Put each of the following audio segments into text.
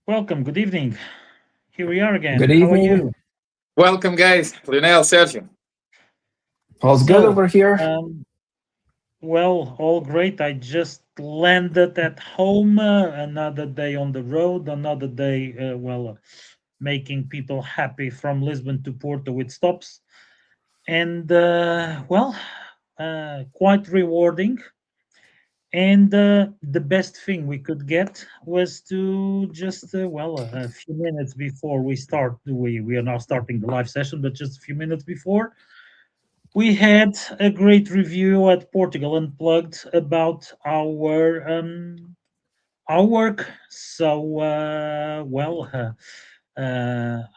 Welcome. Good evening. Here we are again. Good How are evening. you? Welcome, guys. Lionel, Sergio. All's good So, over here. um, all great. I just landed at home. Another day on the road. Another day, making people happy from Lisbon to Porto with stops, and quite rewarding. And the best thing we could get was to just a few minutes before we start. We are now starting the live session, but just a few minutes before, we had a great review at Portugal Unplugged about our work. So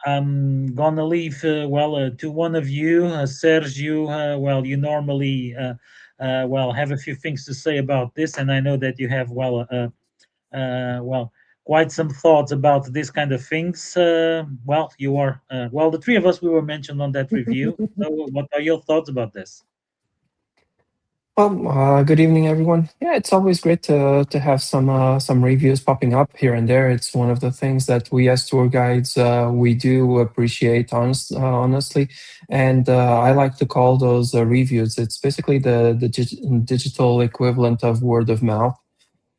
I'm gonna leave to one of you, Sergio. You normally have a few things to say about this, and I know that you have quite some thoughts about this kind of things. You are the three of us we were mentioned on that review. So, what are your thoughts about this? Good evening, everyone. Yeah, it's always great to have some reviews popping up here and there. It's one of the things that we as tour guides we do appreciate, honestly, and I like to call those reviews. It's basically the digital equivalent of word of mouth.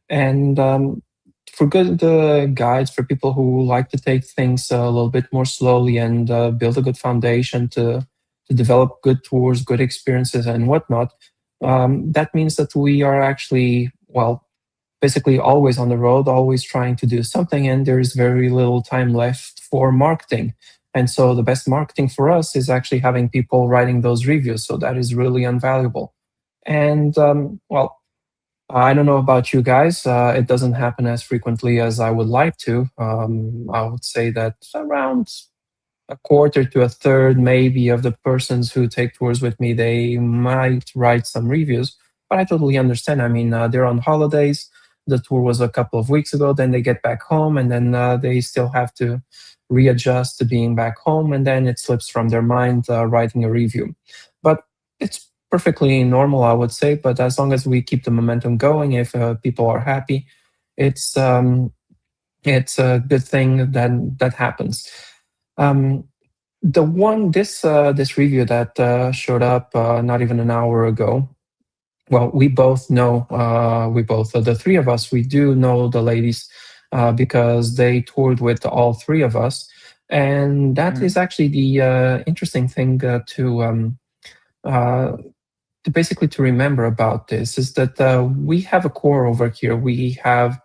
And for good guides, for people who like to take things a little bit more slowly and build a good foundation to develop good tours, good experiences, and whatnot, that means that we are actually, basically always on the road, always trying to do something, and there's very little time left for marketing. And so the best marketing for us is actually having people writing those reviews. So that is really invaluable. And I don't know about you guys. It doesn't happen as frequently as I would like to. I would say that around a quarter to a third, maybe, of the persons who take tours with me, they might write some reviews. But I totally understand. I mean, they're on holidays. The tour was a couple of weeks ago. Then they get back home, and then they still have to readjust to being back home, and then it slips from their mind writing a review. But it's perfectly normal, I would say. But as long as we keep the momentum going, if people are happy, it's um, it's a good thing that happens. Um, the one this review that showed up not even an hour ago. Well, we both know, the three of us, we do know the ladies because they toured with all three of us, and that is Mhm. actually the interesting thing uh, to basically to remember about this is that we have a core over here. We have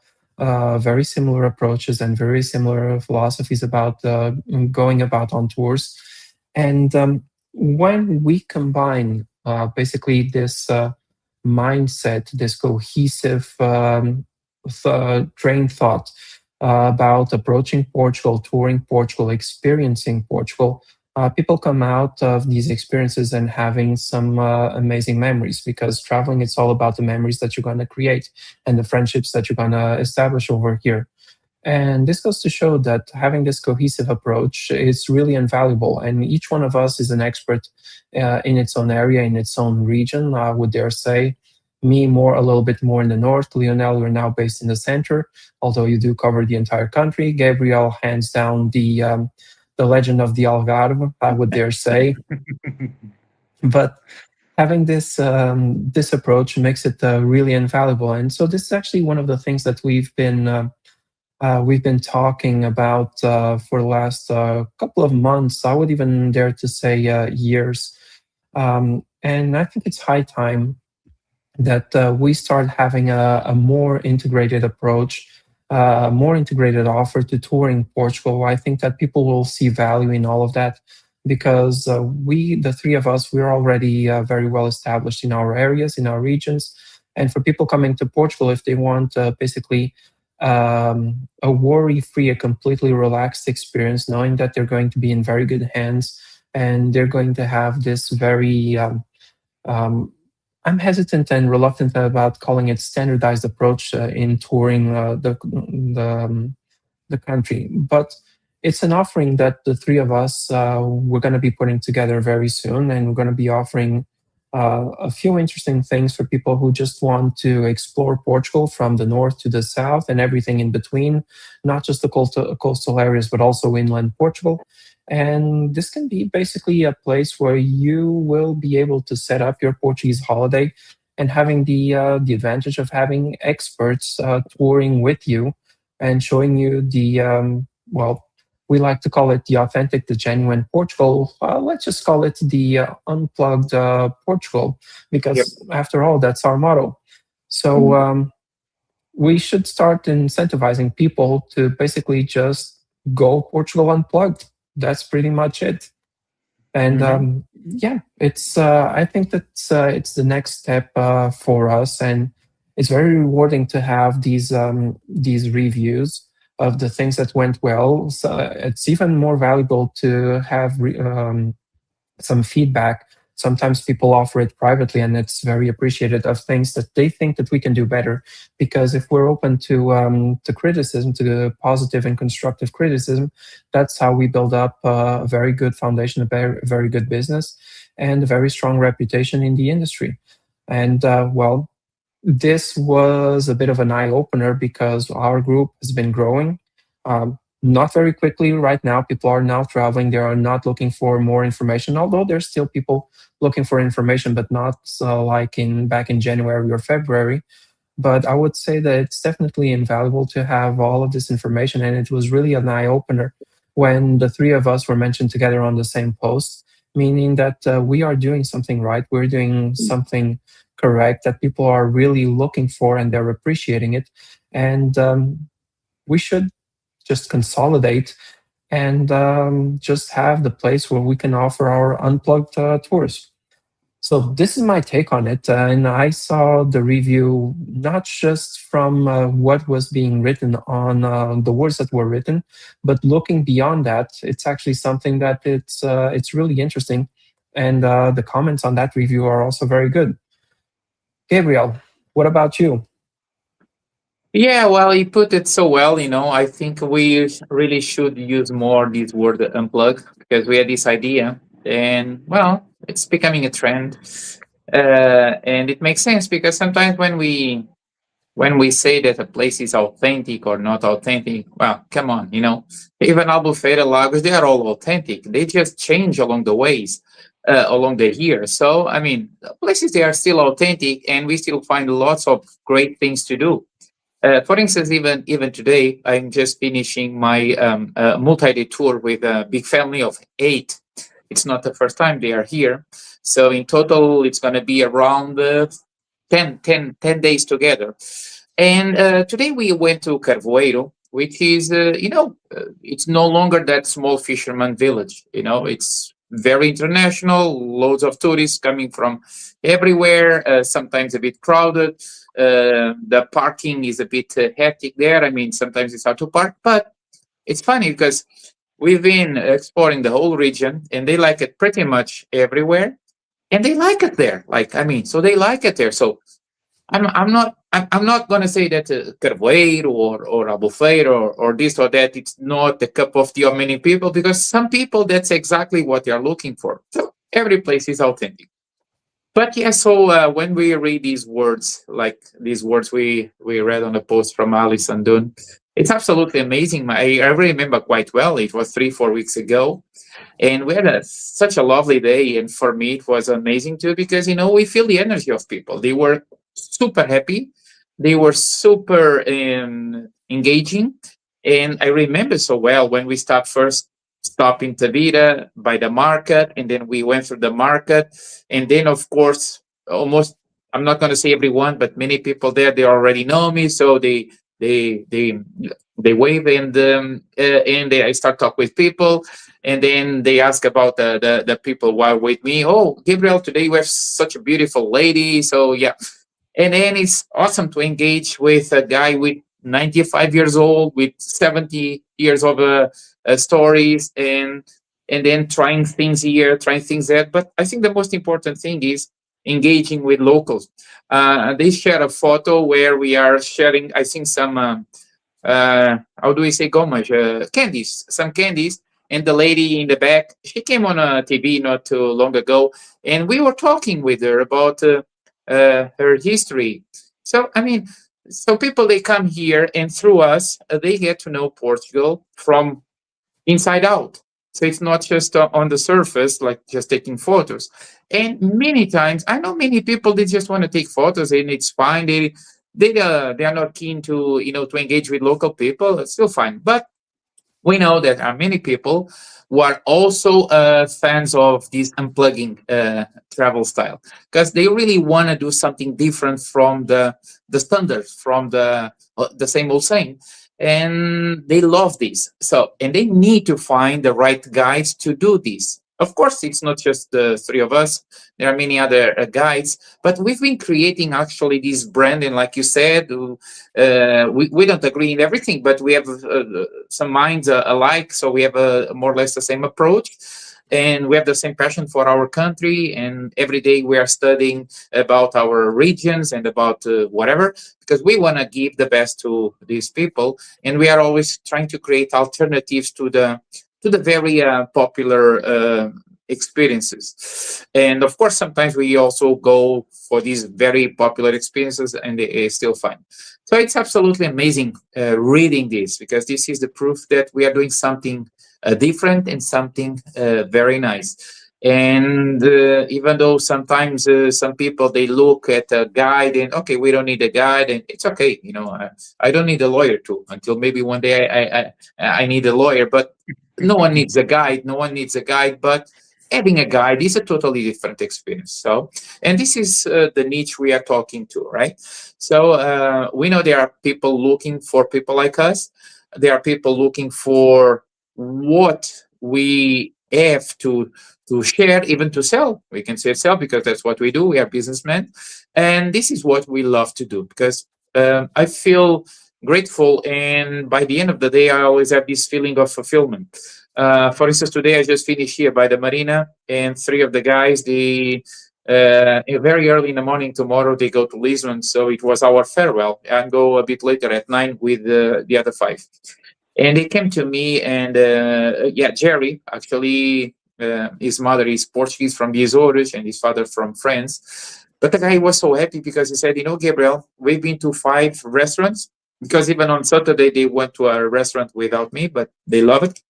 very similar approaches and very similar philosophies about going about on tours. And when we combine basically this mindset, this cohesive train thought about approaching Portugal, touring Portugal, experiencing Portugal, people come out of these experiences and having some amazing memories, because traveling, it's all about the memories that you're going to create and the friendships that you're going to establish over here. And this goes to show that having this cohesive approach is really invaluable. And each one of us is an expert in its own area, in its own region, I would dare say. Me, more a little bit more in the north. Lionel, you're now based in the center, although you do cover the entire country. Gabriel, hands down, the legend of the Algarve, I would dare say. But having this approach makes it really invaluable. And so this is actually one of the things that we've been talking about for the last couple of months. I would even dare to say years. And I think it's high time that we start having a more integrated approach, a more integrated offer to touring Portugal. I think that people will see value in all of that because the three of us, we're already very well established in our areas, in our regions. And for people coming to Portugal, if they want basically a worry-free, a completely relaxed experience, knowing that they're going to be in very good hands and they're going to have this very um, I'm hesitant and reluctant about calling it standardized approach in touring the country, but it's an offering that the three of us we're going to be putting together very soon, and we're going to be offering a few interesting things for people who just want to explore Portugal from the north to the south and everything in between, not just the coastal areas, but also inland Portugal. And this can be basically a place where you will be able to set up your Portuguese holiday and having the advantage of having experts touring with you and showing you well, we like to call it the authentic, the genuine Portugal. Let's just call it the unplugged Portugal, Yep. because after all, that's our motto. So we should start incentivizing people to basically just go Portugal unplugged. That's pretty much it. And Mhm. yeah, it's I think that's it's the next step for us, and it's very rewarding to have these reviews of the things that went well. So it's even more valuable to have some feedback. Sometimes people offer it privately, and it's very appreciated of things that they think that we can do better. Because if we're open to criticism, to the positive and constructive criticism, that's how we build up a very good foundation, a very good business, and a very strong reputation in the industry. And well, this was a bit of an eye opener because our group has been growing. Not very quickly right now. People are now traveling. They are not looking for more information, although there's still people looking for information, but not like in back in January or February. But I would say that it's definitely invaluable to have all of this information. And it was really an eye opener when the three of us were mentioned together on the same post, meaning that we are doing something right. We're doing something correct that people are really looking for and they're appreciating it. And we should just consolidate and just have the place where we can offer our unplugged tours. So this is my take on it, and I saw the review not just from what was being written on the words that were written, but looking beyond that, it's actually something that it's really interesting, and the comments on that review are also very good. Gabriel, what about you? Yeah, well, you put it so well. I think we really should use more this word unplug because we had this idea, and well, it's becoming a trend, and it makes sense because sometimes when we say that a place is authentic or not authentic, well, come on, even Albufeira, Lagos, they are all authentic. They just change along the ways, along the years. So, I mean, places they are still authentic, and we still find lots of great things to do. For instance, even today, I'm just finishing my multi-day tour with a big family of 8. It's not the first time they are here, so in total, it's going to be around 10 days together. And today we went to Carvoeiro, which is it's no longer that small fisherman village. It's very international, loads of tourists coming from everywhere, sometimes a bit crowded. The parking is a bit hectic there. I mean, sometimes it's hard to park, but it's funny because we've been exploring the whole region and they like it pretty much everywhere. And they like it there. Like, I mean, so they like it there. So I'm not going to say that Carvoeiro or Albufeira or this or that, it's not the cup of tea of many people, because some people, that's exactly what they are looking for. So every place is authentic. But yeah, so when we read these words, like these words we read on the post from Alison Dunn, it's absolutely amazing. I remember quite well. It was 3-4 weeks ago, and we had such a lovely day. And for me, it was amazing too because we feel the energy of people. They were super happy, they were super engaging, and I remember so well when we stopped in Tavira by the market, and then we went through the market, and then of course almost, I'm not going to say everyone, but many people there, they already know me, so they they they wave, and I start talk with people, and then they ask about the people who are with me. Oh, Gabriel, today you have such a beautiful lady. So yeah, and then it's awesome to engage with a guy with 95 years old, with 70 years of stories, and then trying things here, trying things there. But I think the most important thing is engaging with locals. They share a photo where we are sharing, I think, some how do we say gomas? Candies, some candies. And the lady in the back, she came on a TV not too long ago, and we were talking with her about her history. So I mean, so people they come here, and through us, they get to know Portugal from inside out. So it's not just on the surface, like just taking photos. And many times, I know many people they just want to take photos, and it's fine. They are not keen to to engage with local people. It's still fine, but we know that there are many people who are also fans of this unplugging travel style because they really want to do something different from the standards, from the same old same, and they love this. So, and they need to find the right guides to do this. Of course, it's not just the three of us. There are many other guides, but we've been creating actually this brand. And like you said, we don't agree in everything, but we have some minds alike. So we have more or less the same approach. And we have the same passion for our country. And every day we are studying about our regions and about whatever, because we want to give the best to these people. And we are always trying to create alternatives to the very popular experiences. And of course, sometimes we also go for these very popular experiences and they are still fine. So it's absolutely amazing reading this, because this is the proof that we are doing something different and something very nice. And even though sometimes some people they look at a guide and okay, we don't need a guide, and it's okay, I don't need a lawyer too, until maybe one day I need a lawyer, but no one needs a guide. No one needs a guide, but having a guide is a totally different experience. So, and this is the niche we are talking to, right? So we know there are people looking for people like us. There are people looking for what we have to share, even to sell. We can say sell because that's what we do. We are businessmen, and this is what we love to do because I feel grateful, and by the end of the day I always have this feeling of fulfillment. For instance, today I just finished here by the marina, and three of the guys they very early in the morning tomorrow they go to Lisbon, so it was our farewell, and go a bit later at 9 with the other five. And they came to me, and yeah, Jerry actually, his mother is Portuguese from the Azores and his father from France. But the guy was so happy because he said, Gabriel, we've been to 5 restaurants, because even on Saturday they went to a restaurant without me, but they love it.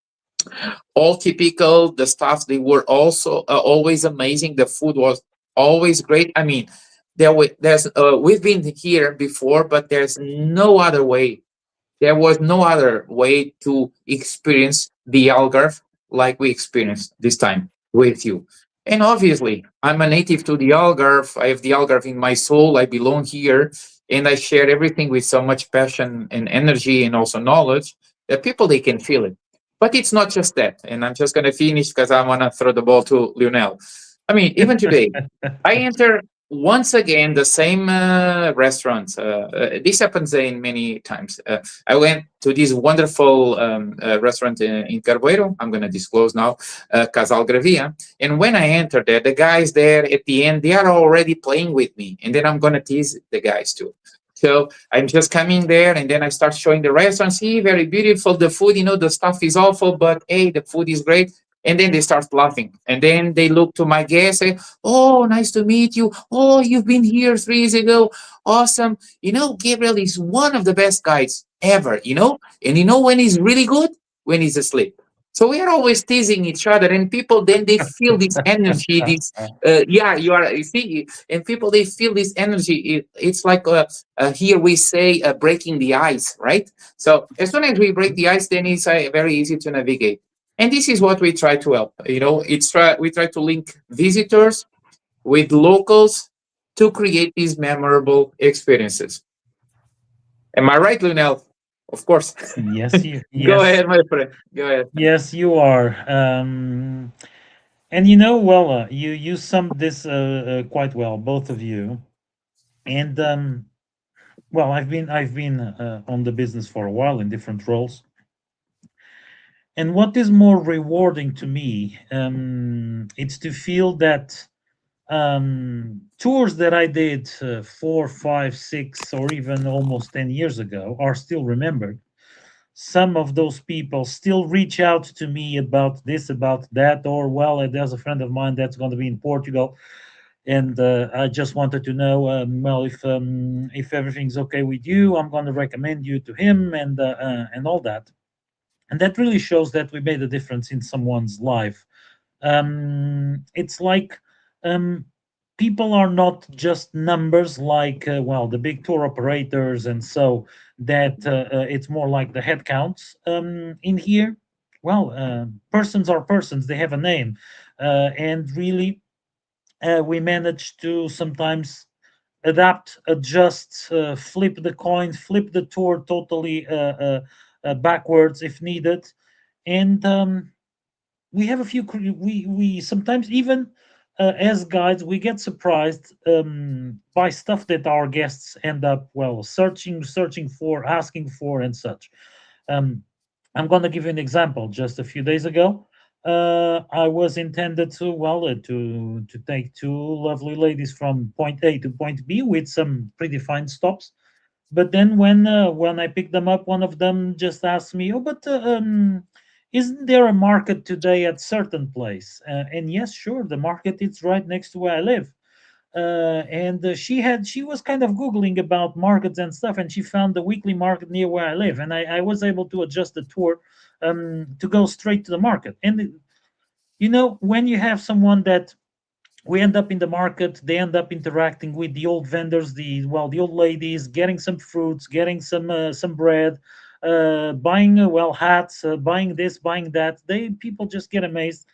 All typical. The staff, they were also always amazing. The food was always great. I mean, there's we've been here before, but there was no other way to experience the Algarve like we experienced this time with you. And obviously, I'm a native to the Algarve. I have the Algarve in my soul. I belong here. And I share everything with so much passion and energy and also knowledge that people, they can feel it. But it's not just that. And I'm just going to finish because I want to throw the ball to Lionel. I mean, even today, I enter once again the same restaurant. This happens in many times. I went to this wonderful restaurant in Carboeiro. I'm going to disclose now, Casal Gravia. And when I enter there, the guys there at the end, they are already playing with me. And then I'm going to tease the guys too. So I'm just coming there, and then I start showing the restaurant. See, very beautiful. The food, the stuff is awful, but hey, the food is great. And then they start laughing. And then they look to my guest, say, "Oh, nice to meet you. Oh, you've been here 3 years ago. Awesome. Gabriel is one of the best guys ever. And when he's really good? When he's asleep." So we are always teasing each other, and people then they feel this energy, this yeah, you see, and people they feel this energy. It's like here we say breaking the ice, right? So as soon as we break the ice, then it's very easy to navigate. And this is what we try to help. We try to link visitors with locals to create these memorable experiences. Am I right, Lunel? Of course. Yes, you. Go Yes, ahead, my friend. Go ahead. yes, you are. And well, you summed this quite well, both of you. And well, I've been on the business for a while in different roles. And what is more rewarding to me, it's to feel that tours that I did 4, 5, 6, or even almost 10 years ago are still remembered. some of those people still reach out to me about this, about that, or well, there's a friend of mine that's going to be in Portugal, and I just wanted to know, well, if everything's okay with you, I'm going to recommend you to him, and all that, and that really shows that we made a difference in someone's life. It's like, um, people are not just numbers like, well, the big tour operators, and so that it's more like the head counts in here. Well, persons are persons, they have a name, and really, we manage to sometimes adapt, adjust, flip the coin, flip the tour totally backwards if needed, and we have a few we sometimes even, as guides, we get surprised by stuff that our guests end up, well, searching for, asking for, and such. um, I'm going to give you an example. Just a few days ago, I was intended to, well, to take two lovely ladies from point A to point B with some predefined stops. But then when I picked them up, one of them just asked me, "Oh, but isn't there a market today at certain place?" And yes, sure, the market is right next to where I live. And she was kind of googling about markets and stuff, and she found the weekly market near where I live, and I was able to adjust the tour to go straight to the market. And when you have someone that, we end up in the market, they end up interacting with the old vendors, the old ladies, getting some fruits, getting some bread, buying, well, hats, buying this, buying that. They People just get amazed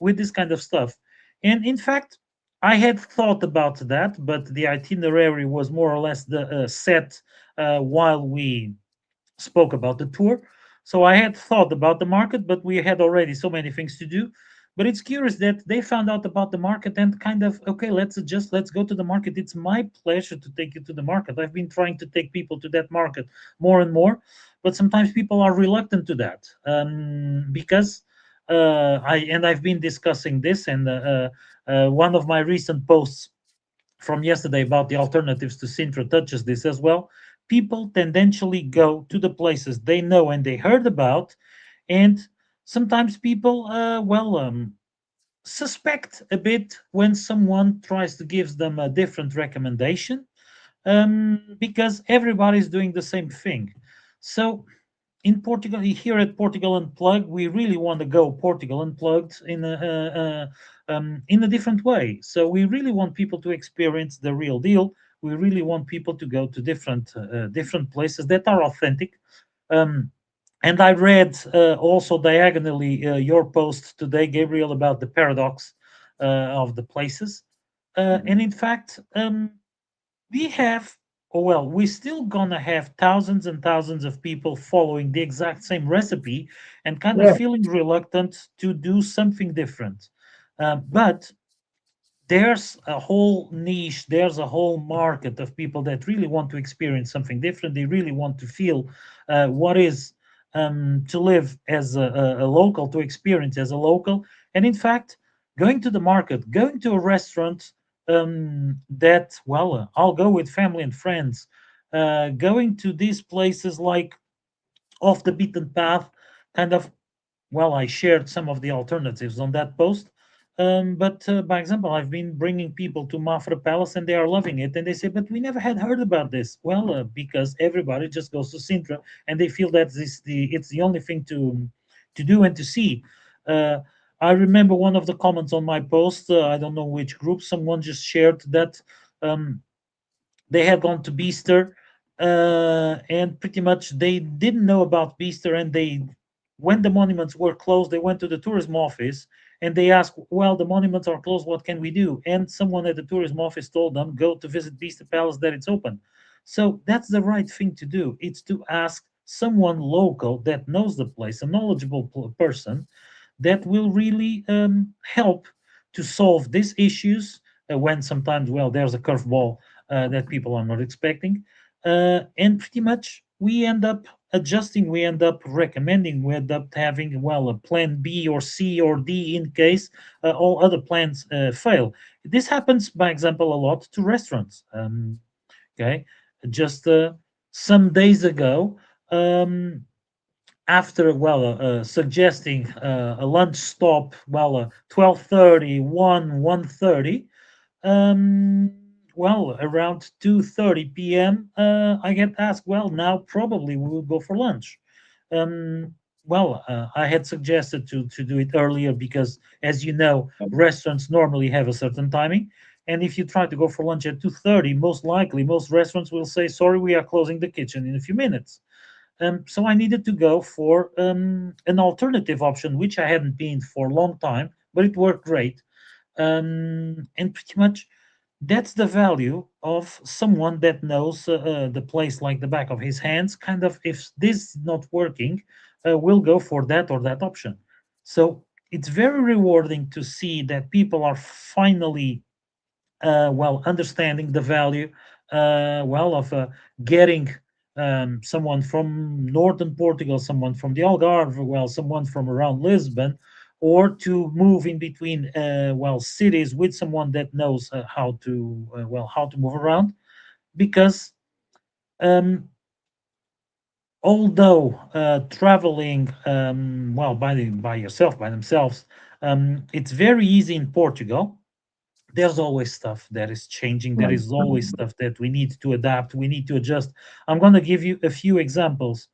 with this kind of stuff. And in fact, I had thought about that, but the itinerary was more or less the set while we spoke about the tour. So I had thought about the market, but we had already so many things to do. But it's curious that they found out about the market and kind of, okay, let's adjust, let's go to the market. It's my pleasure to take you to the market. I've been trying to take people to that market more and more, but sometimes people are reluctant to that, because I've been discussing this, and one of my recent posts from yesterday about the alternatives to Sintra touches this as well. People tendentially go to the places they know and they heard about, and sometimes people, suspect a bit when someone tries to give them a different recommendation, because everybody's doing the same thing. So in Portugal, here at Portugal Unplugged, we really want to go Portugal Unplugged in a different way. So we really want people to experience the real deal. We really want people to go to different places that are authentic. Um, and I read also diagonally your post today, Gabriel, about the paradox of the places. And in fact, we have, oh, well, we're still gonna have thousands and thousands of people following the exact same recipe and kind of Yeah. feeling reluctant to do something different. But there's a whole niche, there's a whole market of people that really want to experience something different. They really want to feel what is, to live as a local, to experience as a local. And in fact, going to the market, going to a restaurant, that, well, I'll go with family and friends, going to these places like off the beaten path, kind of, well, I shared some of the alternatives on that post. But by example, I've been bringing people to Mafra Palace and they are loving it. And they say, but we never had heard about this. Well, because everybody just goes to Sintra and they feel that it's the only thing to do and to see. Uh, I remember one of the comments on my post, I don't know which group, someone just shared that um, they had gone to Beaster, and pretty much they didn't know about Beaster, and when the monuments were closed, they went to the tourism office and they asked, "Well, the monuments are closed. What can we do?" And someone at the tourism office told them, "Go to visit Beaster Palace, that it's open." So that's the right thing to do. It's to ask someone local that knows the place, a knowledgeable person that will really help to solve these issues when sometimes, well, there's a curveball that people are not expecting. And pretty much we end up adjusting, we end up recommending, we end up having, well, a plan B or C or D in case all other plans fail. This happens, by example, a lot to restaurants. Okay, just some days ago, after suggesting a lunch stop 12:30, 1:30, um around 2:30 p.m. I get asked, well, now probably we will go for lunch. I had suggested to do it earlier because, as you know, restaurants normally have a certain timing, and if you try to go for lunch at 2:30, most likely most restaurants will say, sorry, we are closing the kitchen in a few minutes. So I needed to go for an alternative option, which I hadn't been for a long time, but it worked great. And pretty much that's the value of someone that knows the place like the back of his hands. Kind of, if this is not working, we'll go for that or that option. So it's very rewarding to see that people are finally understanding the value of getting someone from northern Portugal, someone from the Algarve, someone from around Lisbon, or to move in between cities with someone that knows how to move around. Because um, although traveling by yourself, by themselves, it's very easy in Portugal. There's always stuff that is changing. There is always stuff that we need to adapt. We need to adjust. I'm going to give you a few examples.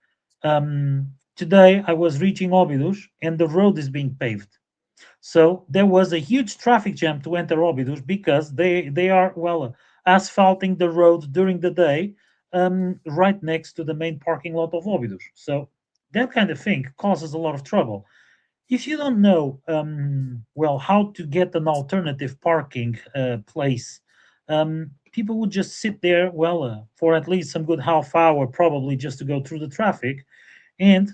Today, I was reaching Óbidos and the road is being paved. So there was a huge traffic jam to enter Óbidos because they are asphalting the road during the day, right next to the main parking lot of Óbidos. So that kind of thing causes a lot of trouble. If you don't know how to get an alternative parking place, people would just sit there for at least some good half hour, probably just to go through the traffic. And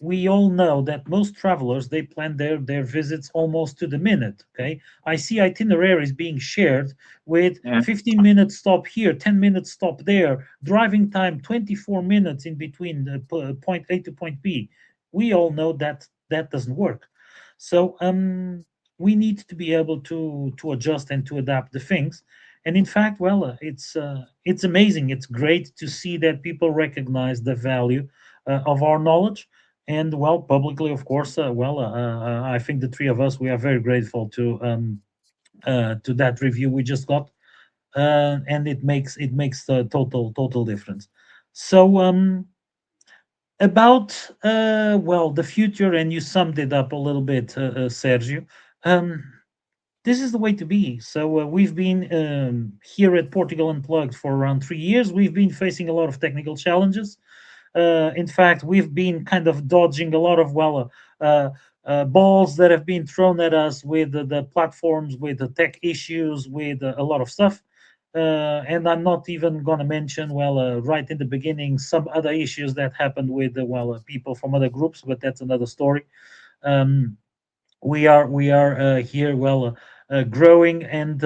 we all know that most travelers, they plan their visits almost to the minute. Okay, I see itineraries being shared with Yeah. 15 minutes stop here, 10 minutes stop there, driving time 24 minutes in between the point A to point B. We all know that that doesn't work. So we need to be able to adjust and to adapt the things. And in fact, it's amazing, it's great to see that people recognize the value of our knowledge. And publicly, of course, I think the three of us, we are very grateful to that review we just got, and it makes a total difference. So about the future, and you summed it up a little bit, Sergio. Um, this is the way to be. So we've been here at Portugal Unplugged for around 3 years. We've been facing a lot of technical challenges. In fact, we've been kind of dodging a lot of balls that have been thrown at us with the platforms, with the tech issues, with a lot of stuff. And I'm not even going to mention, right in the beginning, some other issues that happened with people from other groups, but that's another story. Um, we are here growing and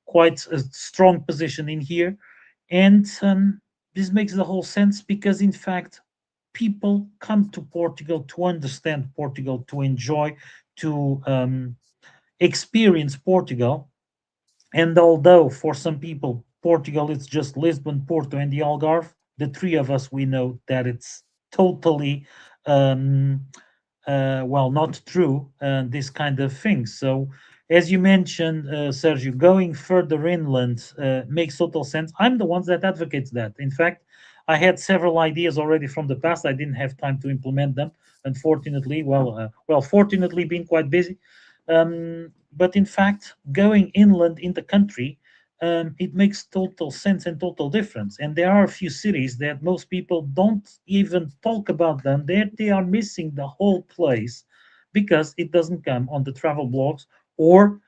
quite a strong position in here. And this makes the whole sense because, in fact, people come to Portugal to understand Portugal, to enjoy, to experience Portugal. And although for some people, Portugal is just Lisbon, Porto, and the Algarve, the three of us, we know that it's totally um, not true, this kind of thing. So, as you mentioned, Sergio, going further inland makes total sense. I'm the ones that advocates that. In fact, I had several ideas already from the past. I didn't have time to implement them, unfortunately. Fortunately, being quite busy. But in fact, going inland in the country, it makes total sense and total difference. And there are a few cities that most people don't even talk about them. They are missing the whole place because it doesn't come on the travel blogs, or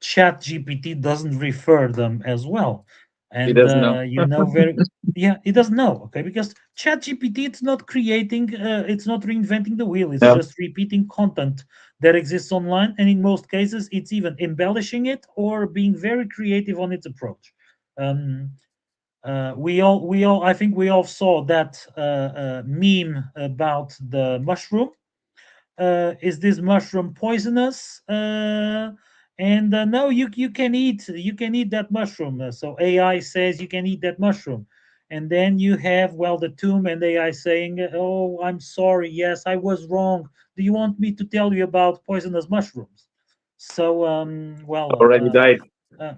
Chat GPT doesn't refer them as well. He And doesn't know. very, yeah, it doesn't know. Okay, because Chat GPT, it's not creating, it's not reinventing the wheel. It's No, just repeating content that exists online, and in most cases it's even embellishing it or being very creative on its approach. um, we all I think we all saw that meme about the mushroom. Is this mushroom poisonous? And no, you can eat that mushroom. So AI says you can eat that mushroom, And then you have, well, the tomb and AI saying, "Oh, I'm sorry. Yes, I was wrong. Do you want me to tell you about poisonous mushrooms?" So, Already died. uh,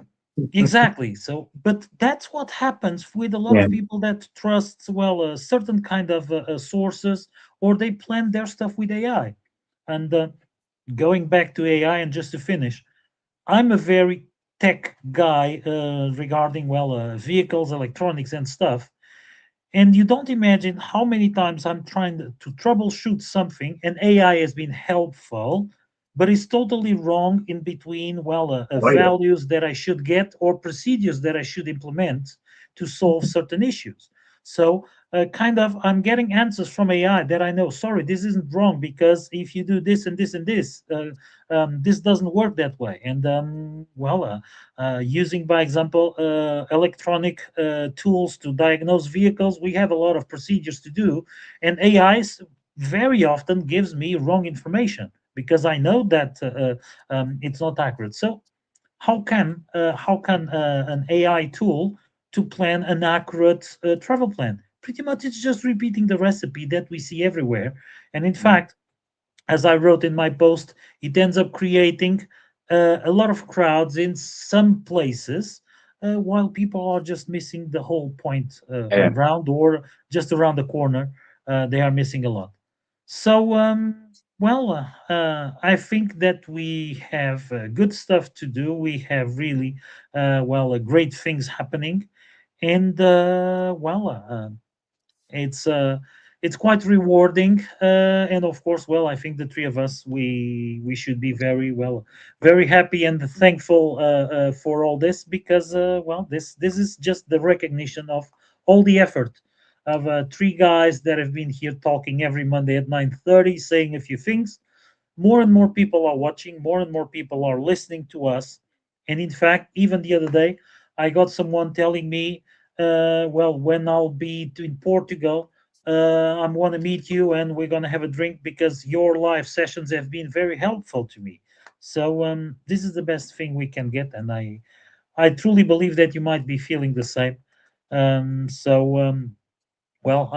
exactly. So, but that's what happens with a lot Yeah. of people that trust, well, a certain kind of sources, or they plan their stuff with AI. And going back to AI, and just to finish, I'm a very tech guy regarding, well, vehicles, electronics, and stuff. And you don't imagine how many times I'm trying to troubleshoot something, and AI has been helpful, but it's totally wrong in between, well, Oh, yeah. values that I should get or procedures that I should implement to solve certain issues. So, kind of, I'm getting answers from AI that I know, sorry, this isn't wrong because if you do this and this and this, this doesn't work that way. And, using, by example, electronic tools to diagnose vehicles, we have a lot of procedures to do, and AI very often gives me wrong information because I know that it's not accurate. So how can an AI tool to plan an accurate travel plan? Pretty much, it's just repeating the recipe that we see everywhere. And in fact, as I wrote in my post, it ends up creating a lot of crowds in some places, while people are just missing the whole point Yeah. around, or just around the corner. They are missing a lot. So, I think that we have good stuff to do. We have really, great things happening. And, it's quite rewarding, and of course, well, I think the three of us, we should be very happy and thankful for all this, because this is just the recognition of all the effort of three guys that have been here talking every Monday at 9:30, saying a few things. More and more people are watching, more and more people are listening to us. And in fact, even the other day, I got someone telling me, when I'll be in Portugal, I want to meet you and we're going to have a drink because your live sessions have been very helpful to me. So this is the best thing we can get. And I truly believe that you might be feeling the same.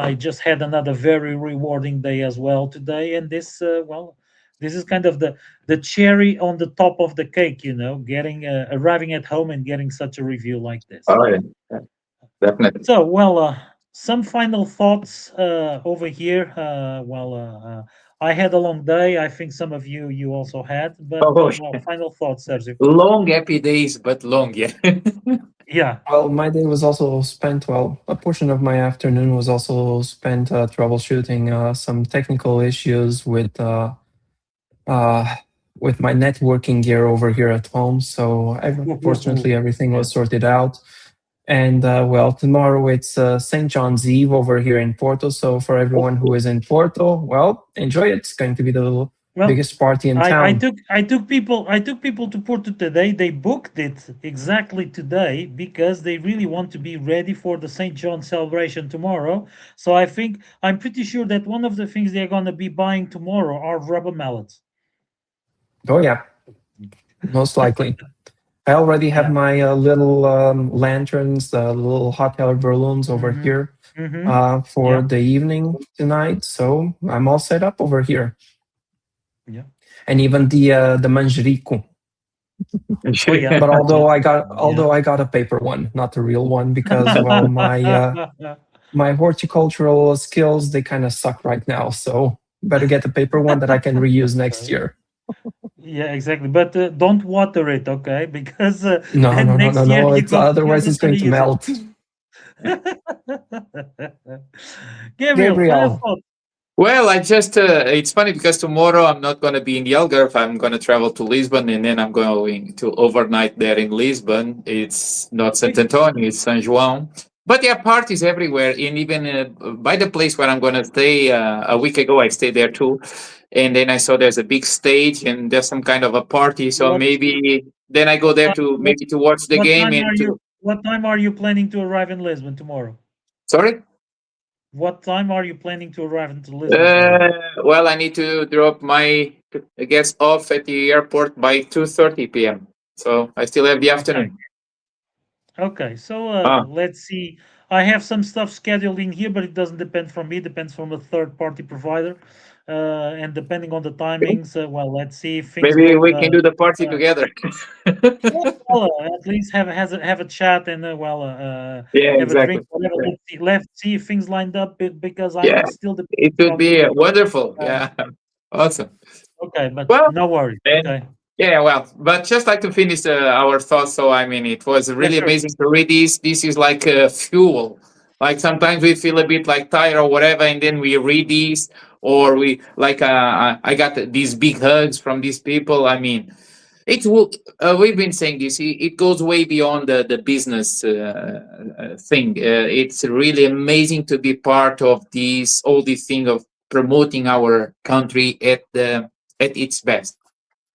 I just had another very rewarding day as well today, and this is kind of the cherry on the top of the cake, getting arriving at home and getting such a review like this. Oh, yeah. Yeah, definitely. So, some final thoughts over here. I had a long day. I think some of you also had, but Oh, final thoughts, Sergio. long happy days, but long, yeah. Yeah. Well, my day was also spent, well, a portion of my afternoon was also spent troubleshooting some technical issues uh, with my networking gear over here at home. So fortunately, everything Yeah. was sorted out. And well, tomorrow it's St. John's Eve over here in Porto. So for everyone who is in Porto, well, enjoy it. It's going to be the Well, biggest party in I town. took people to Porto today. They booked it exactly today because they really want to be ready for the St. John celebration tomorrow. So I'm pretty sure that one of the things they're gonna be buying tomorrow are rubber mallets. Oh, yeah, most likely. I already have Yeah. my little lanterns, the little hot air balloons over Mm-hmm. here Mm-hmm. for Yeah. the evening tonight. So I'm all set up over here. Yeah. And even the manjerico. Oh yeah. But Yeah. although I got a paper one, not the real one, because well, my horticultural skills, they kind of suck right now. So better get the paper one that I can reuse next year. Yeah, exactly. But don't water it, okay? Because No, then no, no, no, next year no. It's you're otherwise not it's gonna going to use it. melt. Gabriel, final Gabriel. thought. Well, it's funny because tomorrow I'm not going to be in the Algarve. I'm going to travel to Lisbon and then I'm going to overnight there in Lisbon. It's not St. Antonio, it's San João. But there are parties everywhere. And even by the place where I'm going to stay, a week ago, I stayed there too. And then I saw there's a big stage and there's some kind of a party. So What maybe then I go there time, to what maybe to watch the what game time and are to. you planning to arrive in Lisbon tomorrow? Sorry? What time are you planning to arrive into Lisbon tomorrow? Well, I need to drop my guests off at the airport by 2:30 p.m. So I still have the Okay. afternoon. Okay, so Ah, let's see. I have some stuff scheduled in here, but it doesn't depend from me. It depends from a third-party provider, and depending on the timings, well, let's see if things maybe go. we can do the party together. Yeah, well, at least have a chat and Yeah, have a exactly. drink, whatever. Yeah. Let's see if things lined up because Yeah, I'm still it depending would from be you. wonderful. Uh, Yeah, awesome. okay, but Well, no worries. and Okay, yeah, well, but just like to finish our thoughts. So, I mean, it was yeah, really sure. amazing to read this. This is like fuel. Like sometimes we feel a bit like tired or whatever, and then we read these, or we like. I got these big hugs from these people. I mean, it will. We've been saying this. It goes way beyond the business thing. It's really amazing to be part of this all this thing of promoting our country at its best.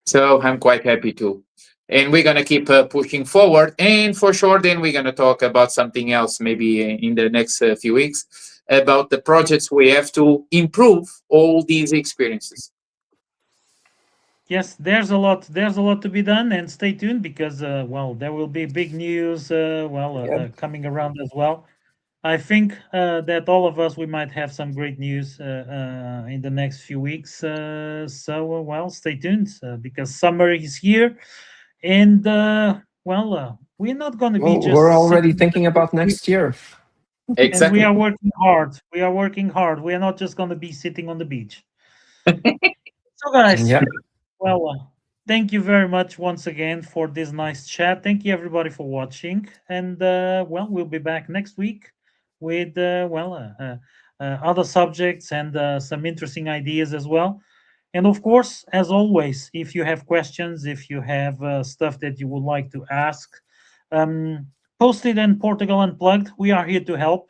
So I'm quite happy too. And we're gonna keep pushing forward. And for sure, then we're gonna talk about something else maybe in the next few weeks about the projects we have to improve all these experiences. Yes, there's a lot. There's a lot to be done, and stay tuned because well, there will be big news. Yep. Coming around as well. I think that all of us we might have some great news in the next few weeks. Well, stay tuned because summer is here, and we're not going to be Well, we're just already sitting, thinking about next year. and we Exactly. are working hard. We are working hard. We are not just going to be sitting on the beach. So, guys, Yeah. well, thank you very much once again for this nice chat. Thank you everybody for watching, and we'll be back next week with other subjects and some interesting ideas as well. And of course, as always, if you have questions, if you have stuff that you would like to ask, um, post it in Portugal Unplugged. We are here to help.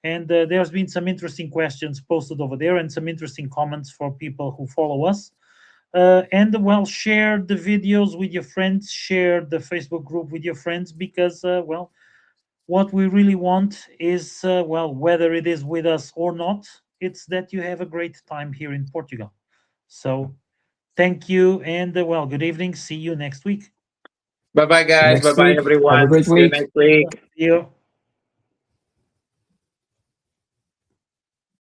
And there's been some interesting questions posted over there and some interesting comments for people who follow us. And well, share the videos with your friends, share the Facebook group with your friends because, what we really want is, whether it is with us or not, it's that you have a great time here in Portugal. So, thank you and, good evening. See you next week. Bye bye, See you guys. Bye next bye, week. Have a everyone. great See you week. next week. See you.